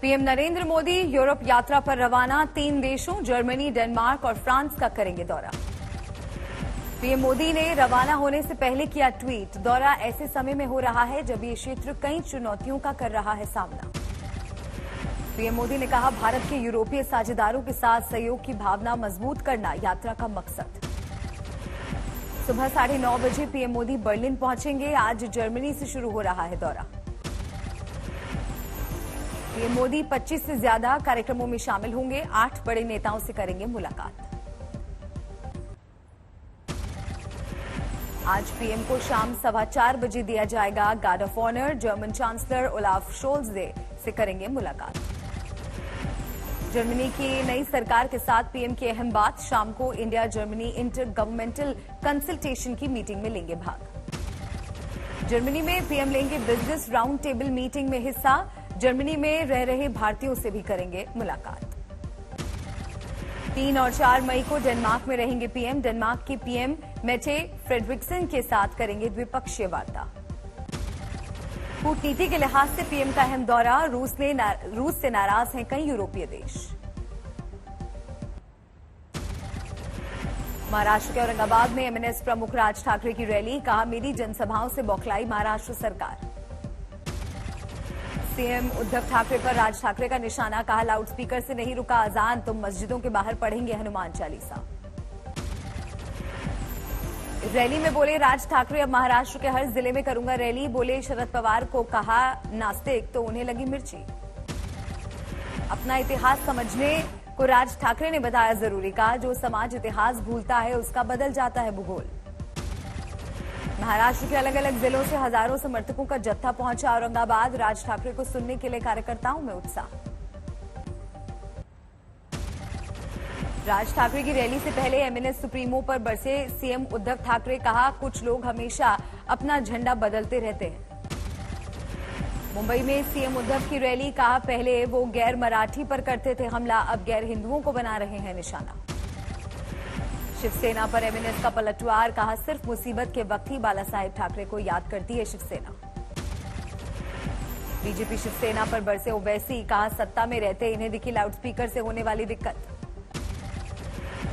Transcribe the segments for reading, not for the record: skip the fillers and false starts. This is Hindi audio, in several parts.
पीएम नरेंद्र मोदी यूरोप यात्रा पर रवाना। 3 देशों जर्मनी, डेनमार्क और फ्रांस का करेंगे दौरा। पीएम मोदी ने रवाना होने से पहले किया ट्वीट, दौरा ऐसे समय में हो रहा है जब ये क्षेत्र कई चुनौतियों का कर रहा है सामना। पीएम मोदी ने कहा, भारत के यूरोपीय साझेदारों के साथ सहयोग की भावना मजबूत करना यात्रा का मकसद। सुबह 9:30 बजे पीएम मोदी बर्लिन पहुंचेंगे। आज जर्मनी से शुरू हो रहा है दौरा। पीएम मोदी 25 से ज्यादा कार्यक्रमों में शामिल होंगे। 8 बड़े नेताओं से करेंगे मुलाकात। आज पीएम को शाम 4:15 बजे दिया जाएगा guard of honour. German chancellor Olaf Scholz से करेंगे मुलाकात। जर्मनी की नई सरकार के साथ पीएम की अहम बात, शाम को India Germany inter governmental consultation की मीटिंग में लेंगे भाग। जर्मनी में पीएम लेंगे बिजनेस राउंड टेबल मीटिंग में हिस्सा। जर्मनी में रह रहे भारतीयों से भी करेंगे मुलाकात। 3 और 4 मई को डेनमार्क में रहेंगे पीएम। डेनमार्क के पीएम मेटे फ्रेडरिक्सन के साथ करेंगे द्विपक्षीय वार्ता। कूटनीति के लिहाज से पीएम का अहम दौरा। रूस से नाराज हैं कई यूरोपीय देश। महाराष्ट्र के औरंगाबाद में एमएनएस प्रमुख राज ठाकरे की रैली, कहा, मेरी जनसभाओं से बौखलाई महाराष्ट्र सरकार। सीएम उद्धव ठाकरे पर राज ठाकरे का निशाना, कहा, लाउडस्पीकर से नहीं रुका अजान तो मस्जिदों के बाहर पढ़ेंगे हनुमान चालीसा। रैली में बोले राज ठाकरे, अब महाराष्ट्र के हर जिले में करूंगा रैली। बोले शरद पवार को कहा नास्तिक तो उन्हें लगी मिर्ची। अपना इतिहास समझने को राज ठाकरे ने बताया जरूरी, कहा, जो समाज इतिहास भूलता है उसका बदल जाता है भूगोल। महाराष्ट्र के अलग अलग जिलों से हजारों समर्थकों का जत्था पहुंचा औरंगाबाद। राज ठाकरे को सुनने के लिए कार्यकर्ताओं में उत्साह। राज ठाकरे की रैली से पहले एमएनएस सुप्रीमो पर बरसे सीएम उद्धव ठाकरे, कहा, कुछ लोग हमेशा अपना झंडा बदलते रहते हैं। मुंबई में सीएम उद्धव की रैली, कहा, पहले वो गैर मराठी पर करते थे हमला, अब गैर हिंदुओं को बना रहे हैं निशाना। शिवसेना पर एमएनएस का पलटवार, कहा, सिर्फ मुसीबत के वक्त ही बाला साहेब ठाकरे को याद करती है शिवसेना। बीजेपी शिवसेना पर बरसे ओवैसी, कहा, सत्ता में रहते इन्हें दिखी लाउडस्पीकर से होने वाली दिक्कत।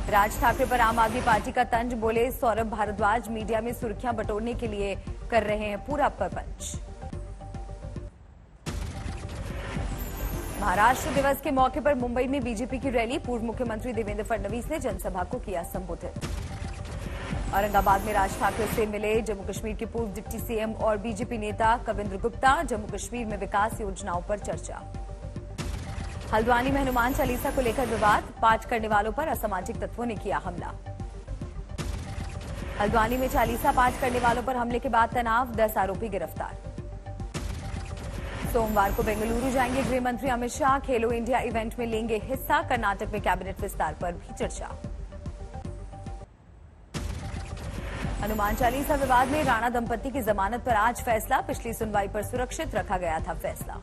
राज ठाकरे पर आम आदमी पार्टी का तंज, बोले सौरभ भारद्वाज मीडिया में सुर्खियां बटोरने के लिए कर रहे हैं पूरा प्रपंच। महाराष्ट्र दिवस के मौके पर मुंबई में बीजेपी की रैली, पूर्व मुख्यमंत्री देवेंद्र फडणवीस ने जनसभा को किया संबोधित। औरंगाबाद में राज ठाकरे से मिले जम्मू कश्मीर के पूर्व डिप्टी सीएम और बीजेपी नेता कविंद्र गुप्ता। जम्मू कश्मीर में विकास योजनाओं पर चर्चा। हल्द्वानी में हनुमान चालीसा को लेकर विवाद, पाठ करने वालों पर असामाजिक तत्वों ने किया हमला। हल्द्वानी में चालीसा पाठ करने वालों पर हमले के बाद तनाव, 10 आरोपी गिरफ्तार। सोमवार को बेंगलुरु जाएंगे गृह मंत्री अमित शाह। खेलो इंडिया इवेंट में लेंगे हिस्सा। कर्नाटक में कैबिनेट विस्तार पर भी चर्चा। हनुमान चालीसा विवाद में राणा दंपति की जमानत पर आज फैसला। पिछली सुनवाई पर सुरक्षित रखा गया था फैसला।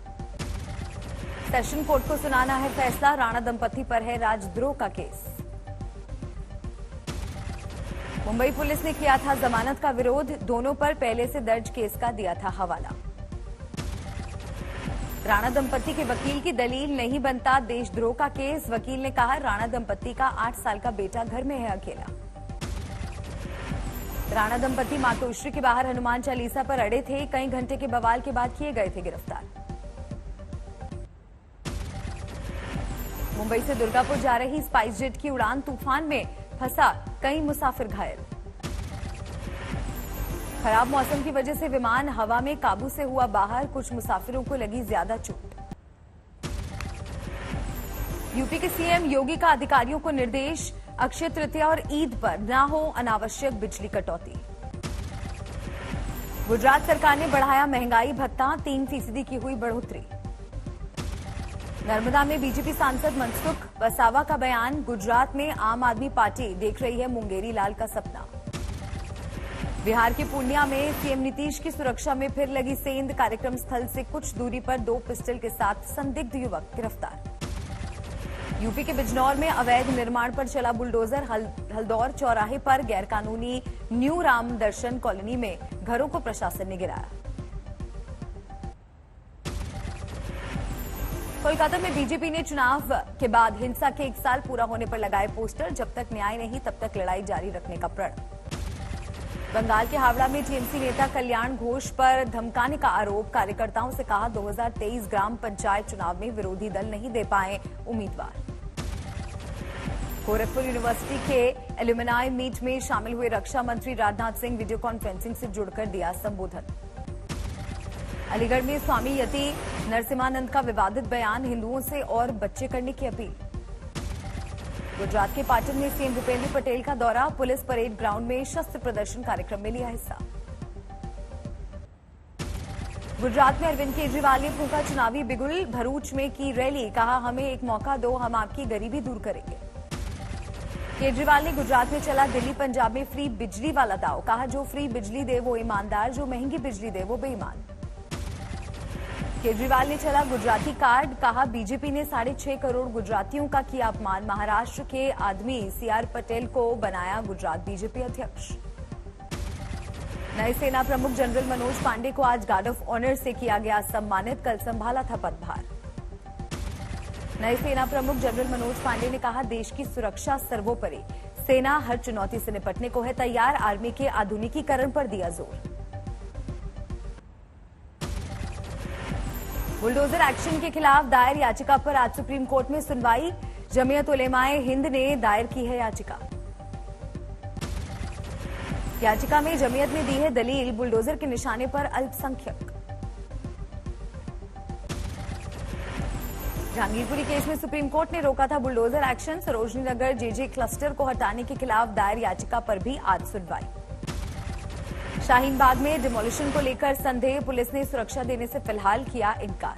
सेशन कोर्ट को सुनाना है फैसला। राणा दंपति पर है राजद्रोह का केस। मुंबई पुलिस ने किया था जमानत का विरोध। दोनों पर पहले से दर्ज केस का दिया था हवाला। राणा दंपति के वकील की दलील नहीं बनता देशद्रोह का केस। वकील ने कहा, राणा दंपति का 8 साल का बेटा घर में है अकेला। राणा दंपति मातोश्री के बाहर हनुमान चालीसा पर अड़े थे। कई घंटे के बवाल के बाद किए गए थे गिरफ्तार। मुंबई से दुर्गापुर जा रही स्पाइस जेट की उड़ान तूफान में फंसा, कई मुसाफिर घायल। खराब मौसम की वजह से विमान हवा में काबू से हुआ बाहर। कुछ मुसाफिरों को लगी ज्यादा चोट। यूपी के सीएम योगी का अधिकारियों को निर्देश, अक्षय तृतीया और ईद पर न हो अनावश्यक बिजली कटौती। गुजरात सरकार ने बढ़ाया महंगाई भत्ता, 3% की हुई बढ़ोतरी। नर्मदा में बीजेपी सांसद मनसुख वसावा का बयान, गुजरात में आम आदमी पार्टी देख रही है मुंगेरी लाल का सपना। बिहार के पूर्णिया में सीएम नीतीश की सुरक्षा में फिर लगी सेंध। कार्यक्रम स्थल से कुछ दूरी पर 2 पिस्टल के साथ संदिग्ध युवक गिरफ्तार। यूपी के बिजनौर में अवैध निर्माण पर चला बुलडोजर। हल्दौर चौराहे पर गैरकानूनी न्यू राम दर्शन कॉलोनी में घरों को प्रशासन ने गिराया। कोलकाता में बीजेपी ने चुनाव के बाद हिंसा के 1 साल पूरा होने पर लगाए पोस्टर, जब तक न्याय नहीं तब तक लड़ाई जारी रखने का प्रण। बंगाल के हावड़ा में टीएमसी नेता कल्याण घोष पर धमकाने का आरोप, कार्यकर्ताओं से कहा 2023 ग्राम पंचायत चुनाव में विरोधी दल नहीं दे पाए उम्मीदवार। गोरखपुर यूनिवर्सिटी के एल्यूमिनाई मीट में शामिल हुए रक्षा मंत्री राजनाथ सिंह वीडियो कॉन्फ्रेंसिंग से जुड़कर दिया संबोधन। अलीगढ़ में स्वामी यति नरसिम्हानंद का विवादित बयान, हिंदुओं से और बच्चे करने की अपील। गुजरात के पाटन में सीएम भूपेंद्र पटेल का दौरा, पुलिस परेड ग्राउंड में शस्त्र प्रदर्शन कार्यक्रम में लिया हिस्सा। गुजरात में अरविंद केजरीवाल ने फूंका चुनावी बिगुल, भरूच में की रैली, कहा हमें एक मौका दो, हम आपकी गरीबी दूर करेंगे। केजरीवाल ने गुजरात में चला दिल्ली पंजाब में फ्री बिजली वाला दाव, कहा जो फ्री बिजली दे वो ईमानदार, जो महंगी बिजली दे वो बेईमान। केजरीवाल ने चला गुजराती कार्ड, कहा बीजेपी ने 6.5 करोड़ गुजरातियों का किया अपमान, महाराष्ट्र के आदमी सीआर पटेल को बनाया गुजरात बीजेपी अध्यक्ष। नए सेना प्रमुख जनरल मनोज पांडे को आज गार्ड ऑफ ऑनर से किया गया सम्मानित, कल संभाला था पदभार। नए सेना प्रमुख जनरल मनोज पांडे ने कहा देश की सुरक्षा सर्वोपरि, सेना हर चुनौती से निपटने को है तैयार, आर्मी के आधुनिकीकरण पर दिया जोर। बुलडोजर एक्शन के खिलाफ दायर याचिका पर आज सुप्रीम कोर्ट में सुनवाई, जमीयत उलेमाए हिंद ने दायर की है याचिका। याचिका में जमीयत ने दी है दलील, बुलडोजर के निशाने पर अल्पसंख्यक। जहांगीरपुरी केस में सुप्रीम कोर्ट ने रोका था bulldozer action, Sarojini Nagar JJ cluster को हटाने के खिलाफ दायर याचिका पर भी आज सुनवाई। शाहीन बाग में डिमोलिशन को लेकर संदेह, पुलिस ने सुरक्षा देने से फिलहाल किया इनकार।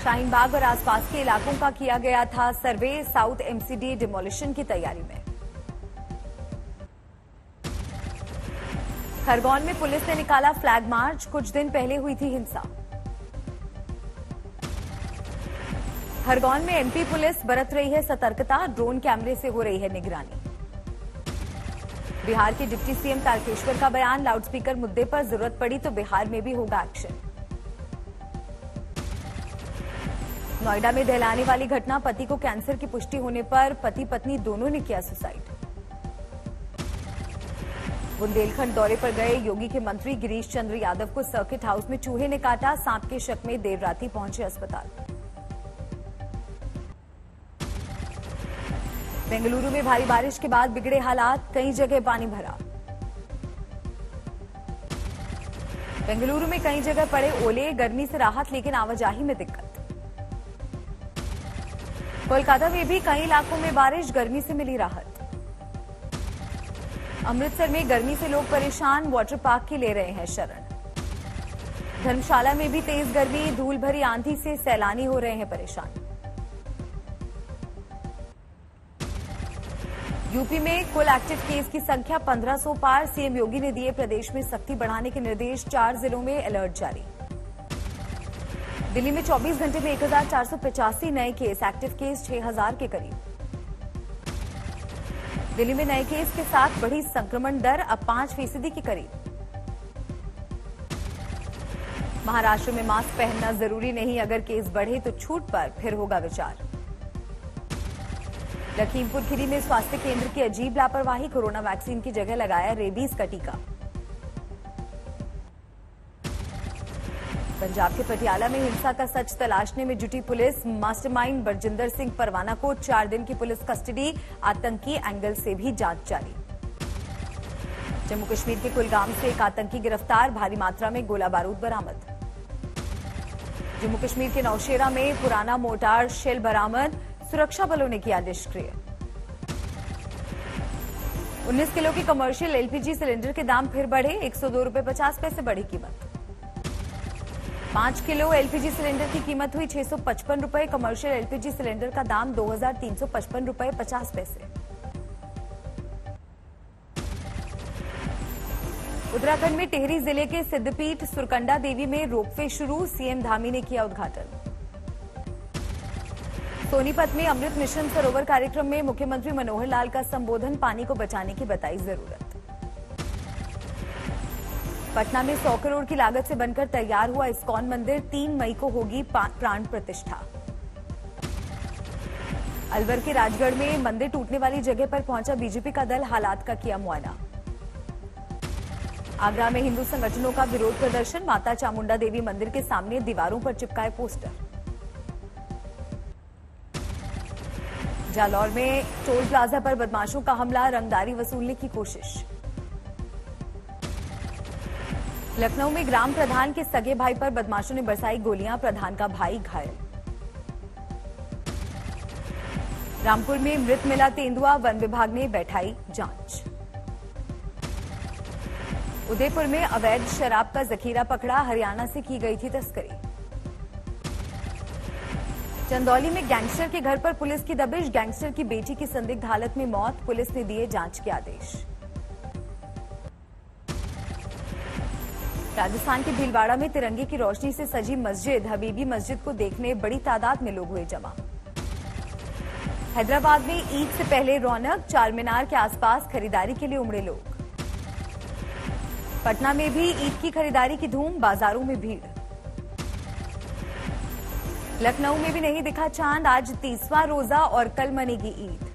शाहीन बाग और आसपास के इलाकों का किया गया था सर्वे, साउथ एमसीडी डिमोलिशन की तैयारी में। खरगोन में पुलिस ने निकाला फ्लैग मार्च, कुछ दिन पहले हुई थी हिंसा। खरगोन में एमपी पुलिस बरत रही है सतर्कता, ड्रोन कैमरे से हो रही है निगरानी। बिहार के डिप्टी सीएम तारकेश्वर का बयान, लाउडस्पीकर मुद्दे पर जरूरत पड़ी तो बिहार में भी होगा एक्शन। नोएडा में दहलाने वाली घटना, पति को कैंसर की पुष्टि होने पर पति पत्नी दोनों ने किया सुसाइड। बुंदेलखंड दौरे पर गए योगी के मंत्री गिरीश चंद्र यादव को सर्किट हाउस में चूहे ने काटा, सांप के शक में देर रात ही पहुंचे अस्पताल। बेंगलुरु में भारी बारिश के बाद बिगड़े हालात, कई जगह पानी भरा। बेंगलुरु में कई जगह पड़े ओले, गर्मी से राहत लेकिन आवाजाही में दिक्कत। कोलकाता में भी कई इलाकों में बारिश, गर्मी से मिली राहत। अमृतसर में गर्मी से लोग परेशान, वाटर पार्क की ले रहे हैं शरण। धर्मशाला में भी तेज गर्मी, धूल भरी आंधी से सैलानी हो रहे हैं परेशान। यूपी में कुल एक्टिव केस की संख्या 1500 पार, सीएम योगी ने दिए प्रदेश में सख्ती बढ़ाने के निर्देश, 4 जिलों में अलर्ट जारी। दिल्ली में 24 घंटे में 1485 नए केस, एक्टिव केस 6000 के करीब। दिल्ली में नए केस के साथ बढ़ी संक्रमण दर, अब 5% के करीब। महाराष्ट्र में मास्क पहनना जरूरी नहीं, अगर केस बढ़े तो छूट पर फिर होगा विचार। लखीमपुर खीरी में स्वास्थ्य केंद्र की अजीब लापरवाही, कोरोना वैक्सीन की जगह लगाया रेबीज का टीका। पंजाब के पटियाला में हिंसा का सच तलाशने में जुटी पुलिस, मास्टरमाइंड बरजिंदर सिंह परवाना को 4 दिन की पुलिस कस्टडी, आतंकी एंगल से भी जांच जारी। जम्मू कश्मीर के कुलगाम से एक आतंकी गिरफ्तार, भारी मात्रा में गोला बारूद बरामद। जम्मू कश्मीर के नौशेरा में पुराना मोर्टार शेल बरामद, सुरक्षा बलों ने किया निष्क्रिय। 19 किलो की कमर्शियल एलपीजी सिलेंडर के दाम फिर बढ़े, 102 रुपये 50 पैसे बढ़ी कीमत। 5 किलो एलपीजी सिलेंडर की कीमत हुई 655 रुपये, कमर्शियल एलपीजी सिलेंडर का दाम 2355 रुपये 50 पैसे। उत्तराखंड में टिहरी जिले के सिद्धपीठ सुरकंडा देवी में रोपवे शुरू, सीएम धामी ने किया उद्घाटन। सोनीपत में अमृत मिशन सरोवर कार्यक्रम में मुख्यमंत्री मनोहर लाल का संबोधन, पानी को बचाने की बताई जरूरत। पटना में 100 करोड़ की लागत से बनकर तैयार हुआ इस्कॉन मंदिर 3 मई को होगी प्राण प्रतिष्ठा। अलवर के राजगढ़ में मंदिर टूटने वाली जगह पर पहुंचा बीजेपी का दल, हालात का किया मुआयना। आगरा में हिंदू संगठनों का विरोध प्रदर्शन, माता चामुंडा देवी मंदिर के सामने दीवारों पर चिपकाए पोस्टर। जालौर में टोल प्लाजा पर बदमाशों का हमला, रंगदारी वसूलने की कोशिश। लखनऊ में ग्राम प्रधान के सगे भाई पर बदमाशों ने बरसाई गोलियां, प्रधान का भाई घायल। रामपुर में मृत मिला तेंदुआ, वन विभाग ने बैठाई जांच। उदयपुर में अवैध शराब का जखीरा पकड़ा, हरियाणा से की गई थी तस्करी। चंदौली में गैंगस्टर के घर पर पुलिस की दबिश, गैंगस्टर की बेटी की संदिग्ध हालत में मौत, पुलिस ने दिए जांच के आदेश। राजस्थान के भीलवाड़ा में तिरंगे की रोशनी से सजी मस्जिद, हबीबी मस्जिद को देखने बड़ी तादाद में लोग हुए जमा। हैदराबाद में ईद से पहले रौनक, चार मीनार के आसपास खरीदारी के लिए उमड़े लोग। पटना में भी ईद की खरीदारी की धूम, बाजारों में भीड़। लखनऊ में भी नहीं दिखा चांद, आज 30वां रोजा और कल मनेगी ईद।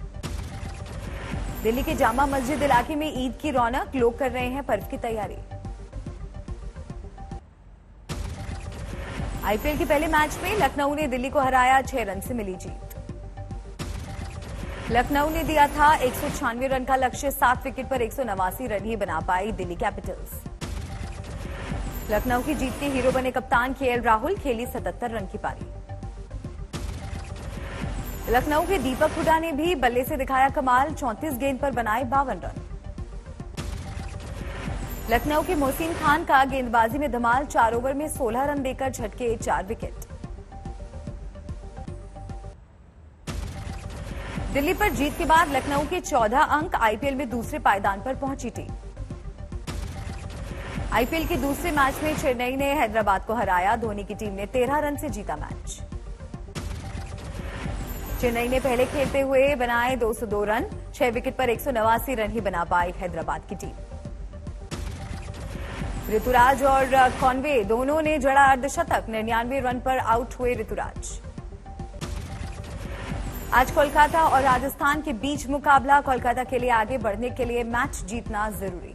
दिल्ली के जामा मस्जिद इलाके में ईद की रौनक, लोग कर रहे हैं पर्व की तैयारी। आईपीएल के पहले मैच में लखनऊ ने दिल्ली को हराया, 6 रन से मिली जीत। लखनऊ ने दिया था 196 रन का लक्ष्य, 7 विकेट पर 189 रन ही बना पाई दिल्ली कैपिटल्स। लखनऊ की जीत के हीरो बने कप्तान केएल राहुल, खेली 77 रन की पारी। लखनऊ के दीपक हुडा ने भी बल्ले से दिखाया कमाल, 34 गेंद पर बनाए 52 रन। लखनऊ के मोहसिन खान का गेंदबाजी में धमाल, 4 ओवर में 16 रन देकर झटके 4 विकेट। दिल्ली पर जीत के बाद लखनऊ के 14 अंक, आईपीएल में दूसरे पायदान पर पहुंची टीम। आईपीएल के दूसरे मैच में चेन्नई ने हैदराबाद को हराया, धोनी की टीम ने 13 रन से जीता मैच। चेन्नई ने पहले खेलते हुए बनाए 202 रन, 6 विकेट पर 189 रन ही बना पाई हैदराबाद की टीम। ऋतुराज और कॉनवे दोनों ने जड़ा अर्धशतक, 99 रन पर आउट हुए ऋतुराज। आज कोलकाता और राजस्थान के बीच मुकाबला, कोलकाता के लिए आगे बढ़ने के लिए मैच जीतना जरूरी।